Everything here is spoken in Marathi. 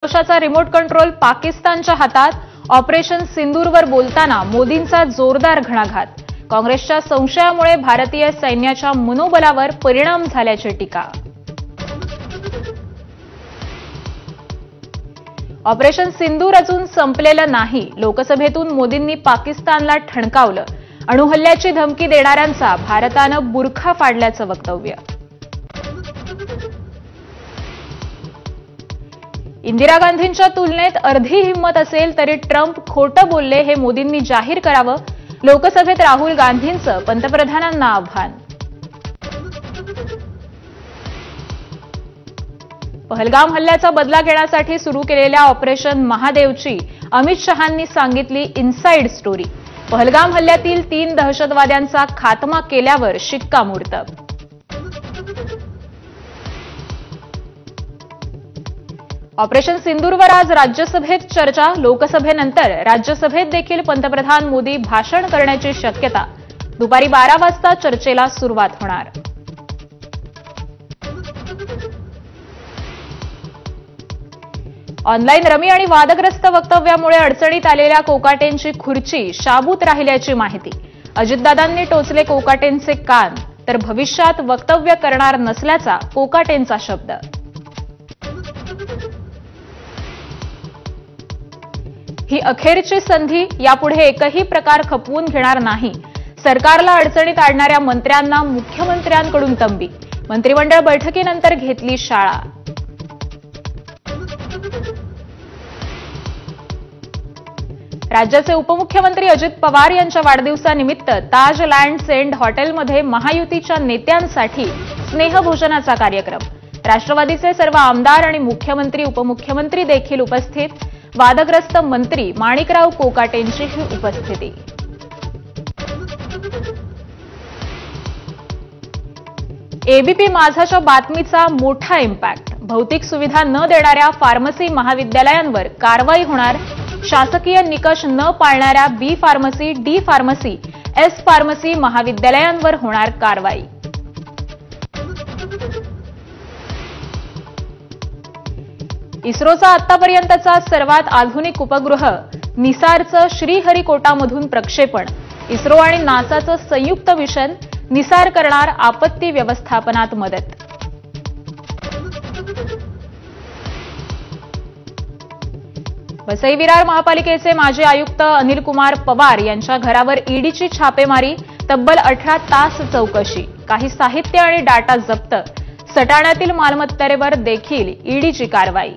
देशाचा रिमोट कंट्रोल पाकिस्तानच्या हातात. ऑपरेशन सिंदूरवर बोलताना मोदींचा जोरदार घणाघात. काँग्रेसच्या संशयामुळे भारतीय सैन्याच्या मनोबलावर परिणाम झाल्याची टीका. ऑपरेशन सिंदूर अजून संपलेलं नाही. लोकसभेतून मोदींनी पाकिस्तानला ठणकावलं. अणुहल्ल्याची धमकी देणाऱ्यांचा भारतानं बुरखा फाडल्याचं वक्तव्य. इंदिरा गांधींच्या तुलनेत अर्धी हिंमत असेल तरी ट्रम्प खोटं बोलले हे मोदींनी जाहीर करावं. लोकसभेत राहुल गांधींचं पंतप्रधानांना आव्हान. पहलगाम हल्ल्याचा बदला घेण्यासाठी सुरू केलेल्या ऑपरेशन महादेवची अमित शहांनी सांगितली इनसाइड स्टोरी. पहलगाम हल्ल्यातील 3 दहशतवाद्यांचा खात्मा केल्यावर शिक्कामोर्तब. ऑपरेशन सिंदूरवर आज राज्यसभेत चर्चा. लोकसभेनंतर राज्यसभेत देखील पंतप्रधान मोदी भाषण करण्याची शक्यता. दुपारी 12 वाजता चर्चेला सुरुवात होणार. ऑनलाईन रमी आणि वादग्रस्त वक्तव्यामुळे अडचणीत आलेल्या कोकाटेंची खुर्ची शाबूत राहिल्याची माहिती. अजितदादांनी टोचले कोकाटेंचे कान, तर भविष्यात वक्तव्य करणार नसल्याचा कोकाटेंचा शब्द. ही अखेरची संधी. यापुढे एकही प्रकार खपवून घेणार नाही. सरकारला अडचणीत आणणाऱ्या मंत्र्यांना मुख्यमंत्र्यांकडून तंबी. मंत्रिमंडळ बैठकीनंतर घेतली शाळा. राज्याचे उपमुख्यमंत्री अजित पवार यांच्या वाढदिवसानिमित्त ताज लँड्स एंड हॉटेलमध्ये महायुतीच्या नेत्यांसाठी स्नेहभोजनाचा कार्यक्रम. राष्ट्रवादीचे सर्व आमदार आणि मुख्यमंत्री उपमुख्यमंत्री देखील उपस्थित. वादग्रस्त मंत्री माणिकराव कोकाटेंचीही उपस्थिती. एबीपी माझाच्या बातमीचा मोठा इम्पॅक्ट. भौतिक सुविधा न देणाऱ्या फार्मसी महाविद्यालयांवर कारवाई होणार. शासकीय निकष न पाळणाऱ्या B pharmacy, D pharmacy, S pharmacy महाविद्यालयांवर होणार कारवाई. इस्रोचा आतापर्यंतचा सर्वात आधुनिक उपग्रह निसारचं श्रीहरिकोटामधून प्रक्षेपण. इस्रो आणि नासाचं संयुक्त मिशन. निसार करणार आपत्ती व्यवस्थापनात मदत. वसई विरार महापालिकेचे माजी आयुक्त अनिल कुमार पवार यांच्या घरावर ईडीची छापेमारी. तब्बल 18 तास चौकशी. काही साहित्य आणि डाटा जप्त. सटाण्यातील मालमत्तेवर देखील ईडीची कारवाई.